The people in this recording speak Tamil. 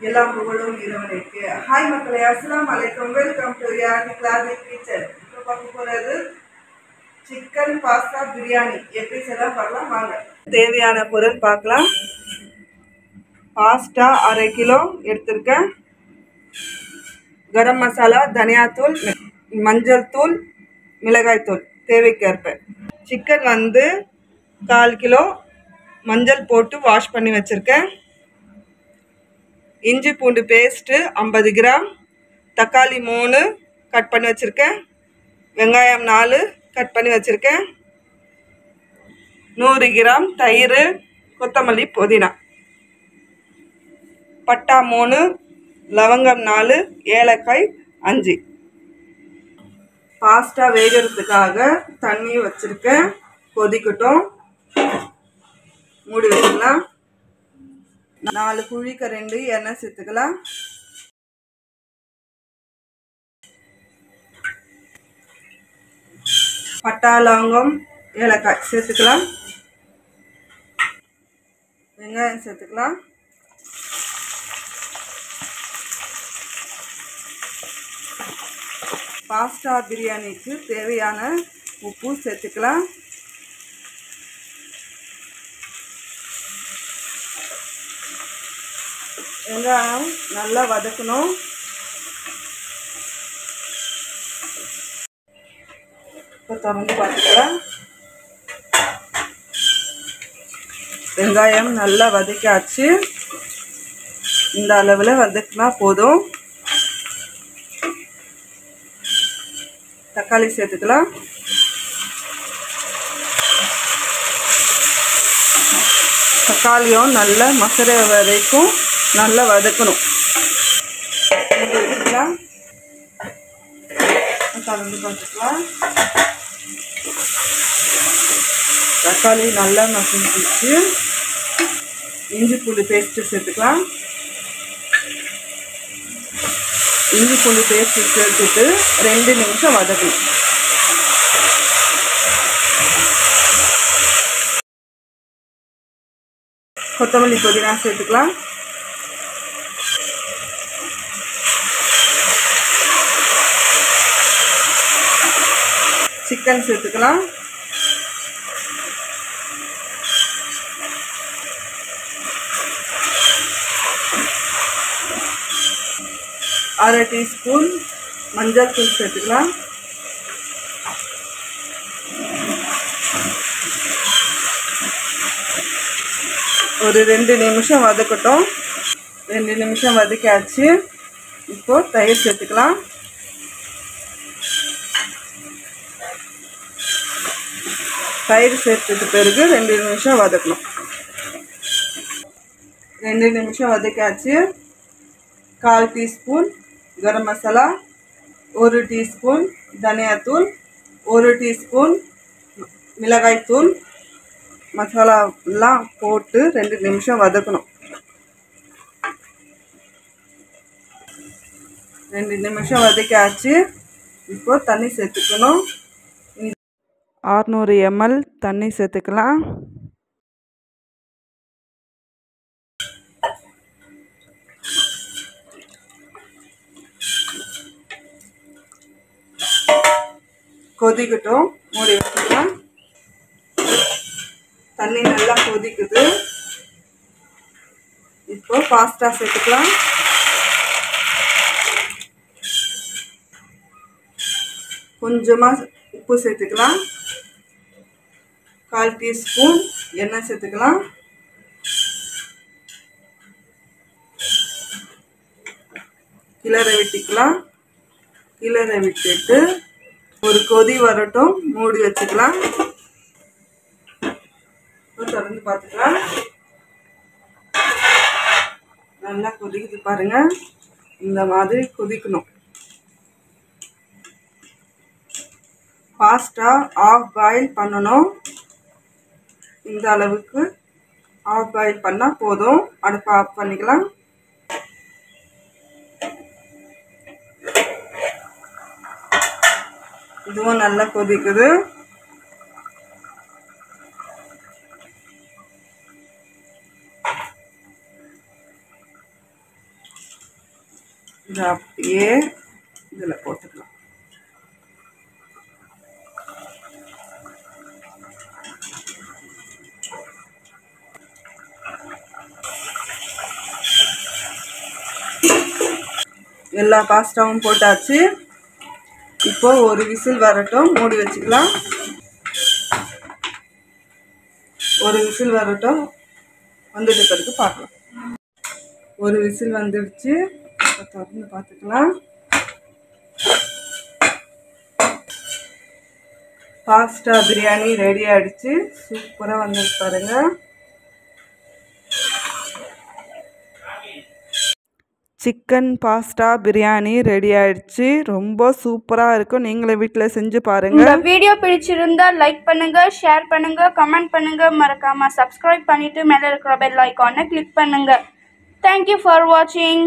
எல்லாம் புகழும் இறைவனுக்கு. ஹாய் மக்களே, அஸ்ஸலாமு அலைக்கும். வெல்கம் டு யார் கிளாசிக் கிச்சன். இப்போ பார்க்க போகிறது சிக்கன் பாஸ்தா பிரியாணி எப்படி செய்யலாம் பார்க்கலாம் வாங்க. தேவையான பொருள் பார்க்கலாம். பாஸ்தா 1/2 கிலோ எடுத்திருக்கேன். கரம் மசாலா, தனியாத்தூள், மஞ்சள் தூள், மிளகாய் தூள் தேவைக்கேற்ப. சிக்கன் 1/4 கிலோ மஞ்சள் போட்டு வாஷ் பண்ணி வச்சுருக்கேன். இஞ்சி பூண்டு பேஸ்ட்டு 50 கிராம், தக்காளி 3 கட் பண்ணி வச்சுருக்கேன், வெங்காயம் 4 கட் பண்ணி வச்சுருக்கேன், 100 கிராம் தயிர், கொத்தமல்லி, புதினா, பட்டா 3, லவங்கம் 4, ஏலக்காய் 5. பாஸ்தா வேகிறதுக்காக தண்ணி வச்சுருக்கேன், கொதிக்கட்டும். மூடி வச்சுக்கலாம். 4 குழிக்கரண்டி எண்ணெய் சேர்த்துக்கலாம். பட்டா, லவங்கம், ஏலக்காய் சேர்த்துக்கலாம். வெங்காயம் சேர்த்துக்கலாம். பாஸ்தா பிரியாணிக்கு தேவையான உப்பு சேர்த்துக்கலாம். வெங்காயம் நல்லா வதக்கணும். இப்போ திறந்து பார்த்துக்கலாம். வெங்காயம் நல்லா வதக்காச்சு. இந்த அளவில் வதக்கினா போதும். தக்காளி சேர்த்துக்கலாம். தக்காளியும் நல்லா மசர வரைக்கும் நல்லா வதக்கணும். கலந்து பார்த்துக்கலாம். தக்காளி நல்லா மசிச்சு இஞ்சி பூண்டு பேஸ்ட்டு சேர்த்துக்கலாம். இஞ்சி பூண்டு பேஸ்ட்டு சேர்த்துட்டு 2 நிமிஷம் வதக்கணும். கொத்தமல்லி, புதினா சேர்த்துக்கலாம். சிக்கன் சேர்த்துக்கலாம். அரை டீஸ்பூன் மஞ்சள் தூள் சேர்த்துக்கலாம். ஒரு 2 நிமிஷம் வதக்கட்டும். 2 நிமிஷம் வதக்காச்சு. இப்போது தயிர் சேர்த்துக்கலாம். தயிர் சேர்த்துட்டு பிறகு 2 நிமிஷம் வதக்கணும். 2 நிமிஷம் வதக்காச்சு. 1/4 டீஸ்பூன் கரம் மசாலா, 1 டீஸ்பூன் தனியாத்தூள், 1 டீஸ்பூன் மிளகாய்த்தூள், மசாலாலாம் போட்டு 2 நிமிஷம் வதக்கணும். 2 நிமிஷம் வதக்காச்சு. இப்போது தண்ணி சேர்த்துக்கணும். 600 ml தண்ணி சேர்த்துக்கலாம். கொதிக்கட்டும். மூடி வச்சுக்கலாம். தண்ணி நல்லா கொதிக்குது. இப்போ பாஸ்தா சேர்த்துக்கலாம். கொஞ்சமாக உப்பு சேர்த்துக்கலாம். 1/4 டீஸ்பூன் எண்ணெய் சேர்த்துக்கலாம். கிளற விட்டுக்கலாம். கிளற விட்டுட்டு ஒரு கொதி வரட்டும். மூடி வச்சுக்கலாம். திறந்து பார்த்துக்கலாம். நல்லா கொதிக்குது பாருங்க. இந்த மாதிரி கொதிக்கணும். பாஸ்தா ஆஃப் பாயில் பண்ணணும். இந்த அளவுக்கு ஆஃப் பாயில் பண்ணால் போதும். அடுப்பை ஆஃப் பண்ணிக்கலாம். இதுவும் நல்லா கொதிக்குது. இதை அப்படியே இதில் போட்டுக்கலாம். எல்லா பாஸ்தாவும் போட்டாச்சு. இப்போ ஒரு விசில் வரட்டும், மூடி வச்சுக்கலாம். ஒரு விசில் வரட்டும், வந்துட்டு பிறகு பார்க்கலாம். ஒரு விசில் வந்துடுச்சு, திறந்து பார்த்துக்கலாம். பாஸ்தா பிரியாணி ரெடி ஆகிடுச்சு. சூப்பராக வந்துட்டு பாருங்க. சிக்கன் பாஸ்தா பிரியாணி ரெடி ஆயிடுச்சு. ரொம்ப சூப்பராக இருக்கும். நீங்களே வீட்டில் செஞ்சு பாருங்க. இந்த வீடியோ பிடிச்சிருந்தா லைக் பண்ணுங்க, ஷேர் பண்ணுங்க, கமெண்ட் பண்ணுங்க, மறக்காம சப்ஸ்கிரைப் பண்ணிட்டு மேலே இருக்கிற பெல் ஐகானை கிளிக் பண்ணுங்க. தேங்க்யூ ஃபார் வாட்சிங்.